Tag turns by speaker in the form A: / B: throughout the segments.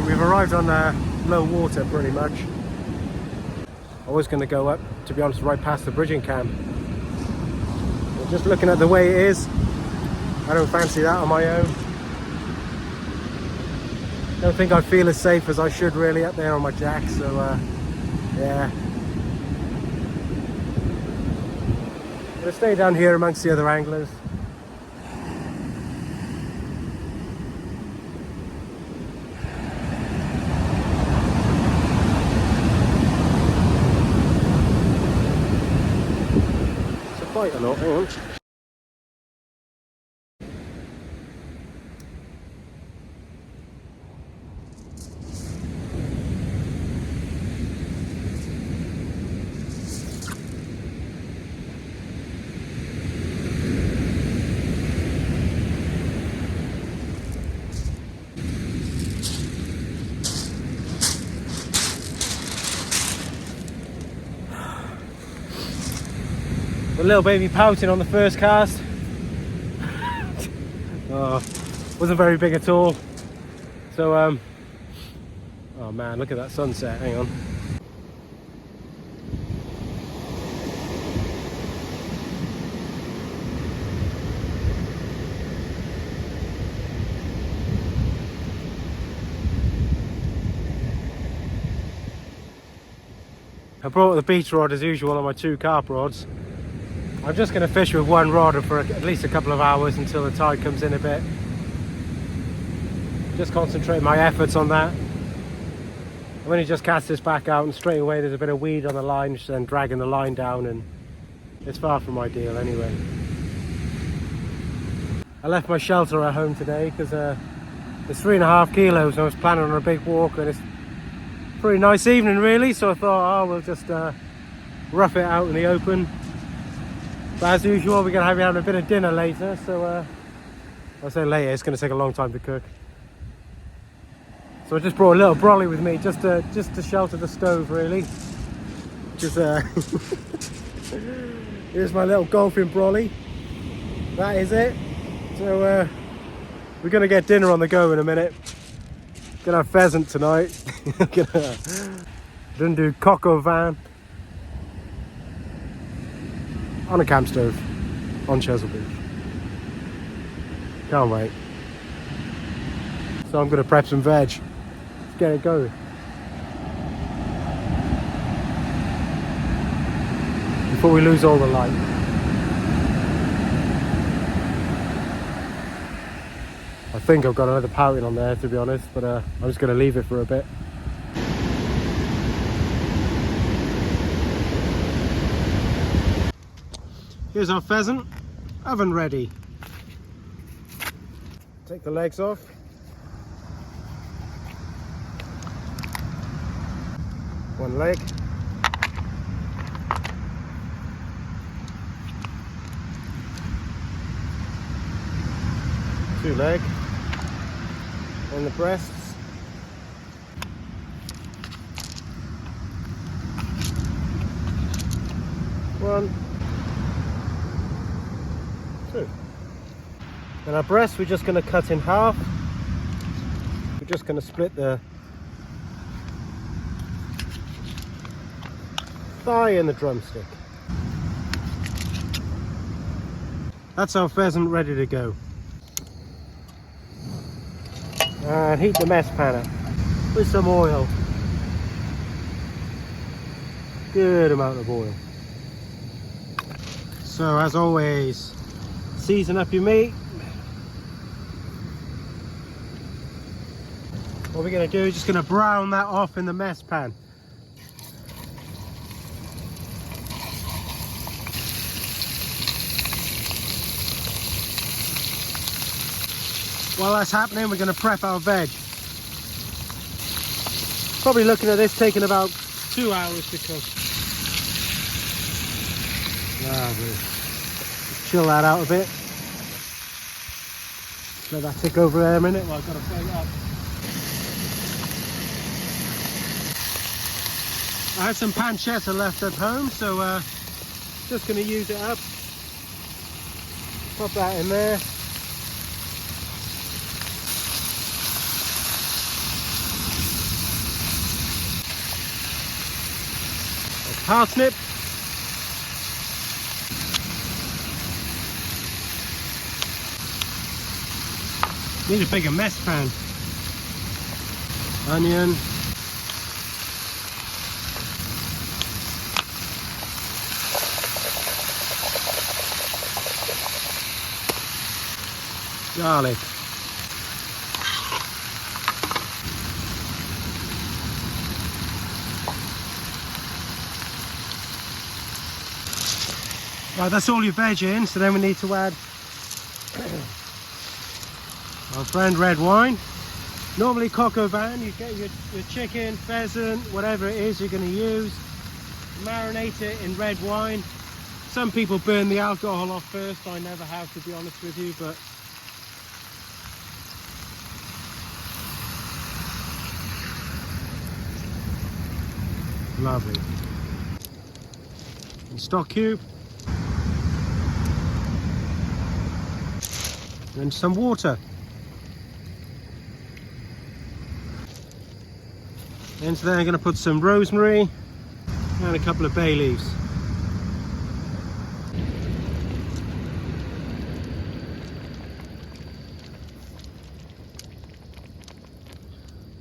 A: we've arrived on low water pretty much. I was going to go up, to be honest, right past the bridging camp. But just looking at the way it is, I don't fancy that on my own. Don't think I feel as safe as I should really up there on my jack, so yeah. Gonna stay down here amongst the other anglers. It's a bite or not, hang on. A little baby pouting on the first cast. Oh, wasn't very big at all. So oh man, look at that sunset, hang on. I brought the beach rod as usual on my 2 carp rods. I'm just going to fish with 1 rod for at least a couple of hours until the tide comes in a bit. Just concentrate my efforts on that. I've only just cast this back out and straight away there's a bit of weed on the line, which then dragging the line down, and it's far from ideal anyway. I left my shelter at home today because it's 3.5 kilos and I was planning on a big walk, and it's a pretty nice evening really, so I thought, oh, we'll just rough it out in the open. But as usual, we're going to be having a bit of dinner later, so I'll say later, it's going to take a long time to cook. So I just brought a little brolly with me, just to shelter the stove really. Just here's my little golfing brolly. That is it. So we're going to get dinner on the go in a minute. Gonna have pheasant tonight. Gonna do coq au vin on a camp stove on Chesil Beach. Can't wait. So I'm going to prep some veg. Let's get it going. Before we lose all the light. I think I've got another pouting on there, to be honest, but I'm just going to leave it for a bit. Here's our pheasant, oven ready. Take the legs off. One leg. Two leg. And the breasts. One. Two. And our breast we're just going to cut in half. We're just going to split the thigh and the drumstick. That's our pheasant ready to go. And heat the mess pan up with some oil. Good amount of oil. So as always, season up your meat. What we're going to do is just going to brown that off in the mess pan. While that's happening, we're going to prep our veg. Probably looking at this taking about 2 hours to cook. Chill that out a bit. Let that tick over there a minute while I've got to plate up. I had some pancetta left at home, so just going to use it up. Pop that in there. parsnip. Need a bigger mess pan. Onion. Garlic. Right, that's all your veg in, so then we need to add our friend red wine. Normally coq au vin, you get your chicken, pheasant, whatever it is you're going to use, marinate it in red wine. Some people burn the alcohol off first, I never have, to be honest with you, but lovely. And stock cube. And some water. Into there I'm going to put some rosemary and a couple of bay leaves.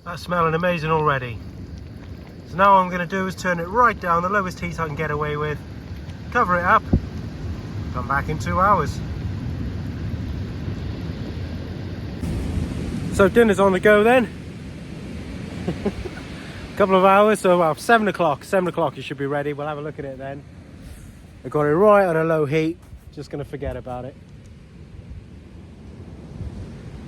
A: That's smelling amazing already. So now what I'm going to do is turn it right down, the lowest heat I can get away with, cover it up, come back in 2 hours. So dinner's on the go then. A couple of hours, so about 7 o'clock. 7 o'clock it should be ready. We'll have a look at it then. I got it right on a low heat. Just going to forget about it.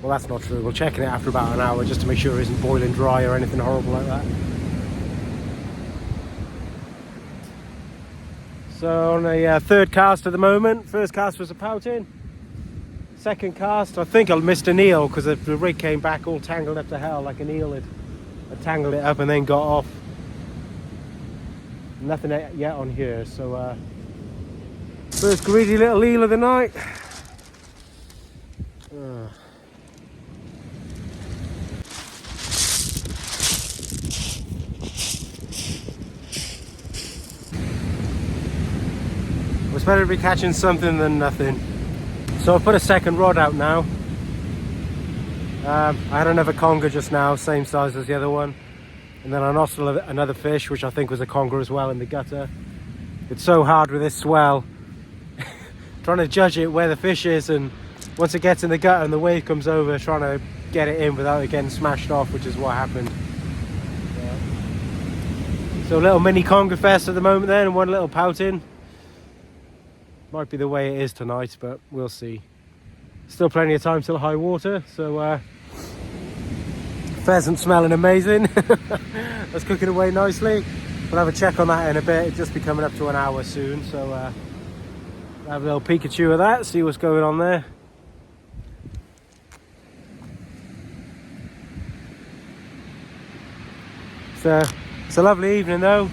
A: Well, that's not true. We'll check it after about an hour just to make sure it isn't boiling dry or anything horrible like that. So on a third cast at the moment. First cast was a pouting. Second cast, I think I missed an eel because the rig came back all tangled up to hell like an eel had tangled it up and then got off. Nothing yet on here, so first greedy little eel of the night. It's better to be catching something than nothing. So I've put a second rod out now. I had another conger just now, same size as the other one. And then I nostrilled another fish, which I think was a conger as well in the gutter. It's so hard with this swell. Trying to judge it where the fish is, and once it gets in the gutter and the wave comes over, trying to get it in without it getting smashed off, which is what happened. So a little mini conger fest at the moment then, and one little pouting. Might be the way it is tonight, but we'll see. Still plenty of time till high water, so pheasant smelling amazing. That's cooking away nicely. We'll have a check on that in a bit. It'll just be coming up to an hour soon, so have a little Pikachu of that, see what's going on there. So it's a lovely evening though.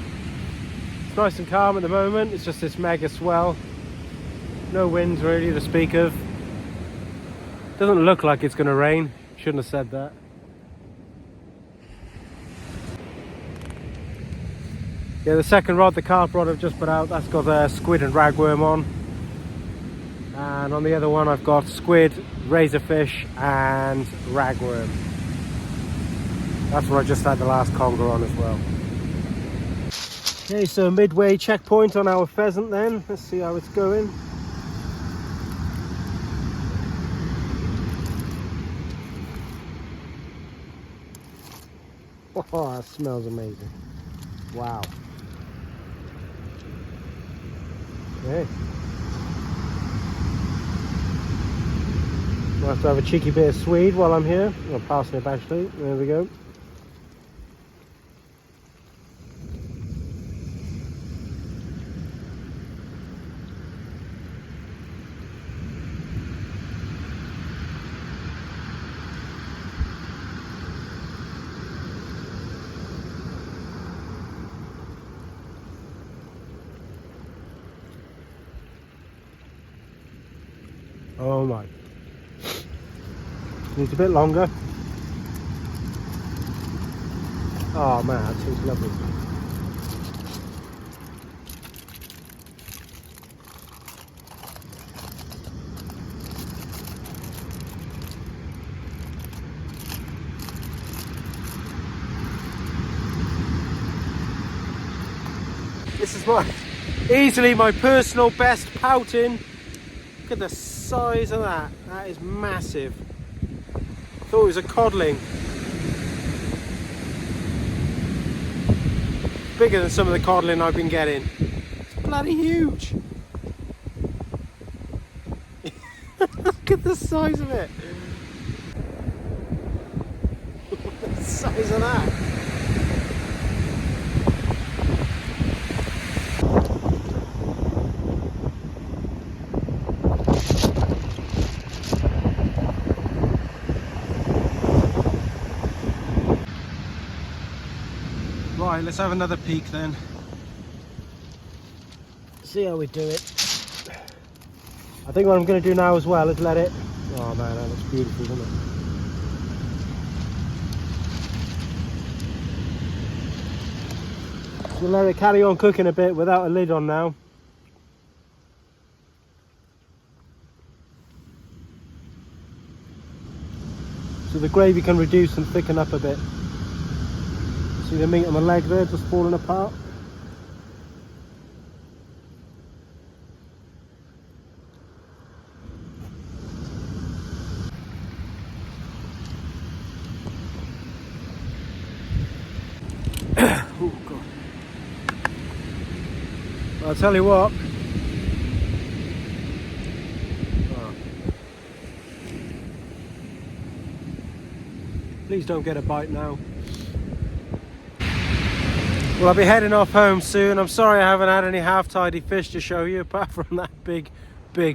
A: It's nice and calm at the moment. It's just this mega swell. No winds really to speak of. Doesn't look like it's going to rain. Shouldn't have said that. Yeah, the second rod, the carp rod I've just put out, that's got a squid and ragworm on. And on the other one I've got squid, razorfish and ragworm. That's where I just had the last conger on as well. Okay, so midway checkpoint on our pheasant then. Let's see how it's going. Oh, that smells amazing. Wow. Okay. I'll have to have a cheeky bit of Swede while I'm here. Or parsnip actually. There we go. Oh my. Needs a bit longer. Oh man, that tastes lovely. This is easily my personal best pouting. Look at the size of that. That is massive. Thought it was a codling. Bigger than some of the codling I've been getting. It's bloody huge. Look at the size of it. The size of that. Right, let's have another peek then. See how we do it. I think what I'm going to do now as well is let it... Oh man, that looks beautiful, doesn't it? We'll let it carry on cooking a bit without a lid on now. So the gravy can reduce and thicken up a bit. See the meat on the leg there just falling apart? Oh God. I'll tell you what. Oh. Please don't get a bite now. Well, I'll be heading off home soon. I'm sorry I haven't had any half-tidy fish to show you, apart from that big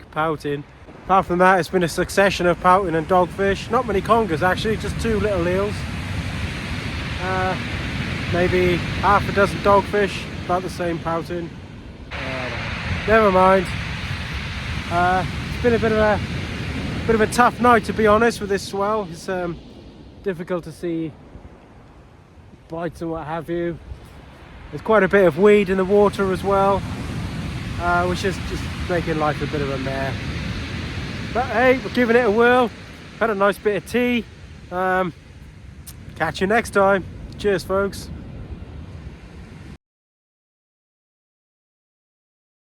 A: pouting. Apart from that, it's been a succession of pouting and dogfish. Not many congers actually, just 2 little eels. Maybe half a dozen dogfish, about the same pouting. Never mind. It's been a bit of a tough night, to be honest, with this swell. It's difficult to see bites and what have you. There's quite a bit of weed in the water as well, which is just making life a bit of a mare. But hey, we're giving it a whirl. Had a nice bit of tea. Catch you next time. Cheers, folks.